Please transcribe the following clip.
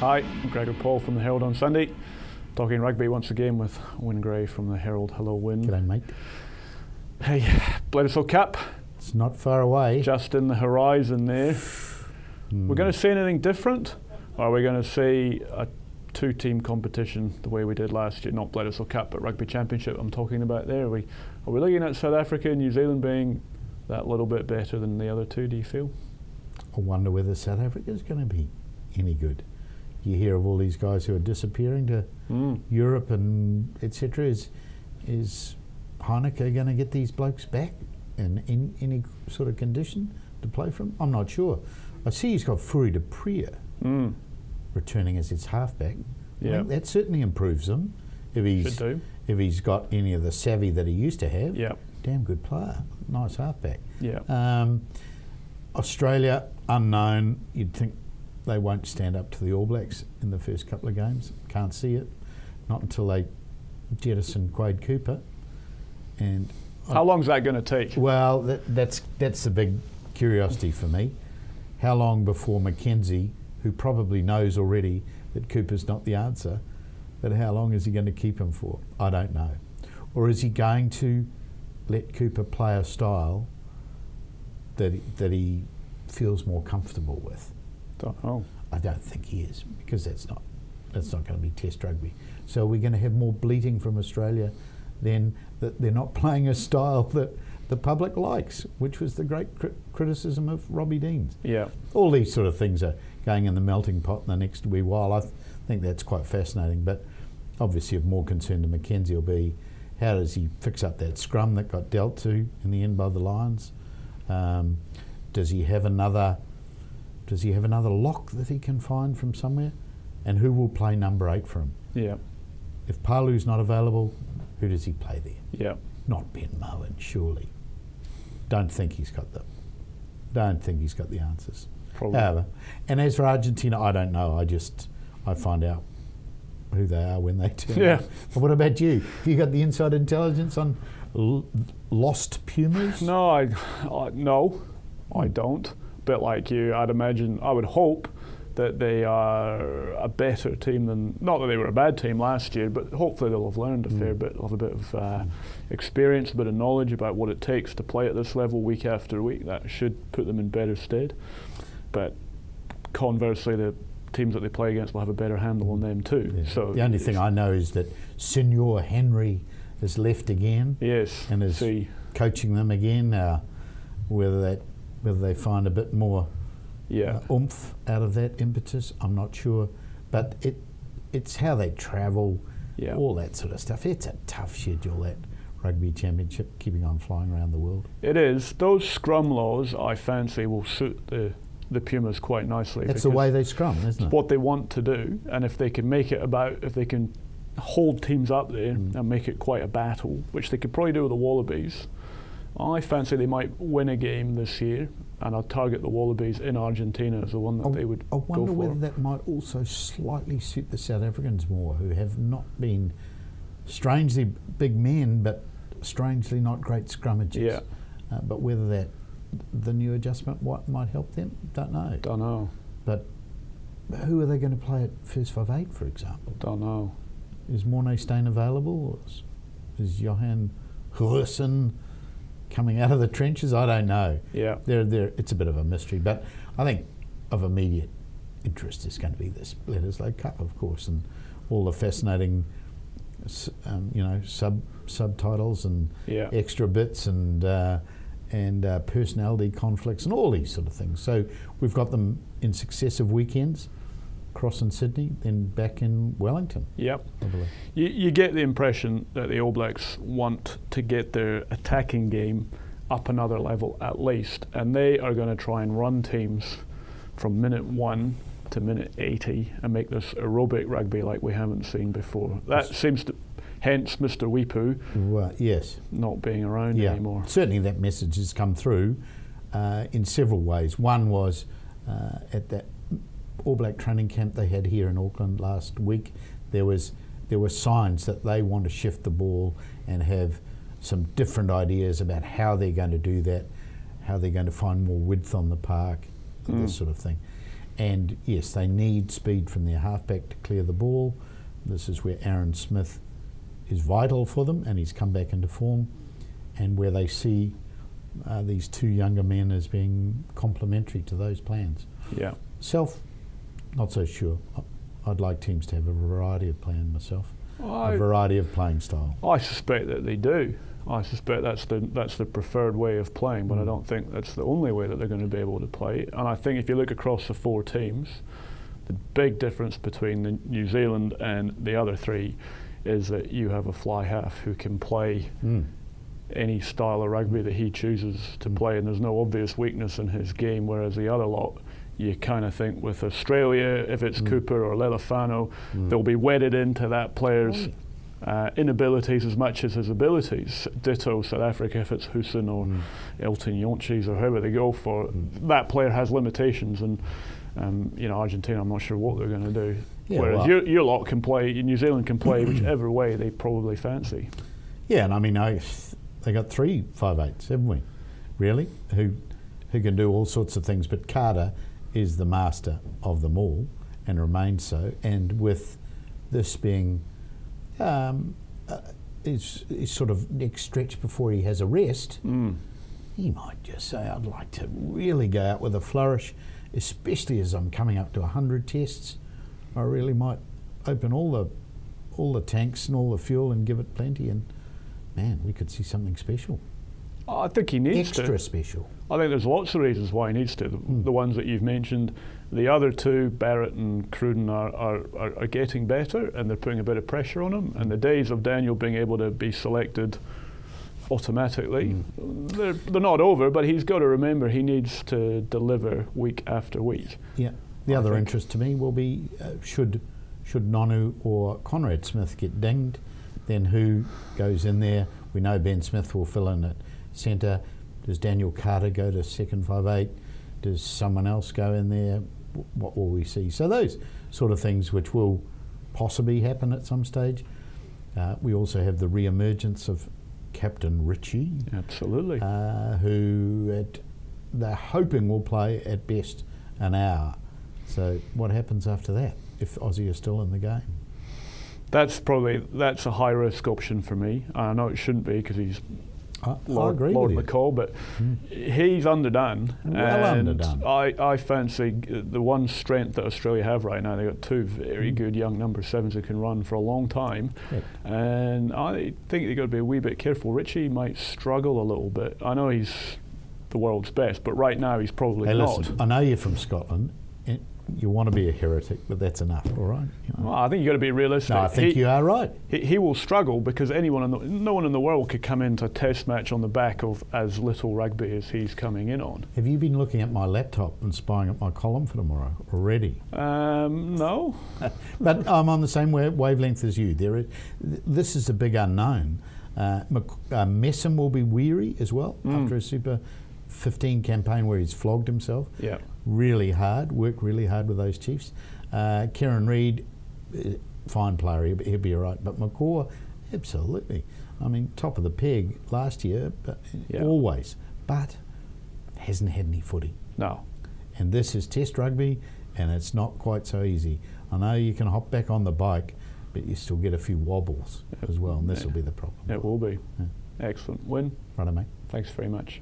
Hi, I'm Gregor Paul from the Herald on Sunday. Talking rugby once again with Wyn Gray from the Herald. Hello, Wyn. G'day, mate. Hey, Bledisloe Cup. It's not far away. Just in the horizon there. We're going to see anything different? Or are we going to see a two-team competition the way we did last year? Not Bledisloe Cup, but Rugby Championship I'm talking about there. Are we looking at South Africa and New Zealand being that little bit better than the other two, do you feel? I wonder whether South Africa is going to be any good. You hear of all these guys who are disappearing to Europe and etc. Is Heineke going to get these blokes back in any sort of condition to play from? I'm not sure. I see he's got Fourie de Prier returning as his halfback. Yeah, I think that certainly improves him if he's got any of the savvy that he used to have. Yeah, damn good player, nice halfback. Yeah. Australia, unknown. You'd think they won't stand up to the All Blacks in the first couple of games. Can't see it. Not until they jettison Quade Cooper. And how long is that going to take? Well, that's the big curiosity for me. How long before Mackenzie, who probably knows already that Cooper's not the answer, but how long is he going to keep him for? I don't know. Or is he going to let Cooper play a style that he feels more comfortable with? Don't know. I don't think he is, because that's not going to be Test rugby. So we're going to have more bleating from Australia than that they're not playing a style that the public likes, which was the great criticism of Robbie Deans. Yeah. All these sort of things are going in the melting pot in the next wee while. I think that's quite fascinating, but obviously of more concern to Mackenzie will be how does he fix up that scrum that got dealt to in the end by the Lions? Does he have another lock that he can find from somewhere? And who will play number 8 for him? Yeah. If Palu's not available, who does he play there? Yeah. Not Ben Moen, surely. Don't think he's got the answers. Probably. However, and as for Argentina, I don't know. I find out who they are when they turn Yeah. up. But what about you? Have you got the inside intelligence on lost Pumas? No, I don't. Bit like you, I would hope that they are a better team than, not that they were a bad team last year, but hopefully they'll have learned a fair bit, have a bit of experience, a bit of knowledge about what it takes to play at this level week after week. That should put them in better stead. But conversely, the teams that they play against will have a better handle on them too. Yeah. So the only thing I know is that Senor Henry has left again. Yes, and is coaching them again. Whether they find a bit more oomph out of that impetus, I'm not sure. But it's how they travel, all that sort of stuff. It's a tough schedule, that Rugby Championship, keeping on flying around the world. It is. Those scrum laws, I fancy, will suit the Pumas quite nicely. That's the way they scrum, isn't it? It's what they want to do, and if they can if they can hold teams up there and make it quite a battle, which they could probably do with the Wallabies, I fancy they might win a game this year, and I'll target the Wallabies in Argentina as the one that they would go for. I wonder whether that might also slightly suit the South Africans more, who have not been strangely big men, but strangely not great scrummages. Yeah. But whether the new adjustment might help them, don't know. Don't know. But who are they going to play at first 5/8, for example? Don't know. Is Morné Steyn available? Or is Johan Hussen coming out of the trenches? I don't know. Yeah. It's a bit of a mystery, but I think of immediate interest is going to be this Bledisloe Cup, of course, and all the fascinating, subtitles and extra bits and personality conflicts and all these sort of things. So we've got them in successive weekends. Across in Sydney, then back in Wellington. Yep. You get the impression that the All Blacks want to get their attacking game up another level at least, and they are going to try and run teams from minute 1 to minute 80 and make this aerobic rugby like we haven't seen before. That seems to, hence Mr. Weepu not being around anymore. Certainly that message has come through in several ways. One was at that All Black training camp they had here in Auckland last week, there were signs that they want to shift the ball and have some different ideas about how they're going to do that, how they're going to find more width on the park, this sort of thing. And yes, they need speed from their halfback to clear the ball. This is where Aaron Smith is vital for them, and he's come back into form, and where they see these two younger men as being complementary to those plans. Yeah. Not so sure. I'd like teams to have a variety of plan myself, a variety of playing style. I suspect that they do. I suspect that's the preferred way of playing, but I don't think that's the only way that they're going to be able to play. And I think if you look across the 4 teams, the big difference between the New Zealand and the other 3 is that you have a fly half who can play any style of rugby that he chooses to play, and there's no obvious weakness in his game, whereas the other lot, you kind of think with Australia, if it's Cooper or Lelafano, they'll be wedded into that player's inabilities as much as his abilities. Ditto South Africa if it's Hussein or Elton Yonchis or whoever they go for. That player has limitations, and Argentina, I'm not sure what they're going to do. Yeah, whereas your lot can play, New Zealand can play whichever way they probably fancy. Yeah, and I mean, they got 3 5/8s, haven't we? Really, who can do all sorts of things. But Carter is the master of them all, and remains so. And with this being his sort of next stretch before he has a rest, he might just say, I'd like to really go out with a flourish, especially as I'm coming up to 100 tests. I really might open all the tanks and all the fuel and give it plenty, and man, we could see something special. I think he needs extra special. I think there's lots of reasons why he needs to. The ones that you've mentioned, the other 2, Barrett and Cruden, are getting better, and they're putting a bit of pressure on him. And the days of Daniel being able to be selected automatically, they're not over. But he's got to remember he needs to deliver week after week. Yeah. The other interest to me will be should Nonu or Conrad Smith get dinged, then who goes in there? We know Ben Smith will fill in at centre. Does Daniel Carter go to second 5/8? Does someone else go in there? What will we see? So those sort of things which will possibly happen at some stage. We also have the re-emergence of Captain Richie. Absolutely. Who they're hoping will play at best an hour. So what happens after that if Aussie is still in the game? That's a high risk option for me. I know it shouldn't be because he's Lord McCall, but he's underdone. Well underdone. I fancy the one strength that Australia have right now. They've got 2 very good young number 7s who can run for a long time, and I think they've got to be a wee bit careful. Richie might struggle a little bit. I know he's the world's best, but right now he's probably not. Listen, I know you're from Scotland. You want to be a heretic, but that's enough, all right? Well, I think you've got to be realistic. No, I think you are right. He will struggle because no one in the world could come into a test match on the back of as little rugby as he's coming in on. Have you been looking at my laptop and spying at my column for tomorrow already? No. But I'm on the same wavelength as you. This is a big unknown. Messam will be weary as well after a Super 15 campaign where he's flogged himself. Yeah. Worked really hard with those Chiefs. Kieran Reid, fine player, he'll be all right. But McCaw, absolutely. I mean, top of the peg last year, but always. But hasn't had any footy. No. And this is Test rugby, and it's not quite so easy. I know you can hop back on the bike, but you still get a few wobbles as well, and this will be the problem. It will be. Yeah. Excellent. Win. Righto, mate. Thanks very much.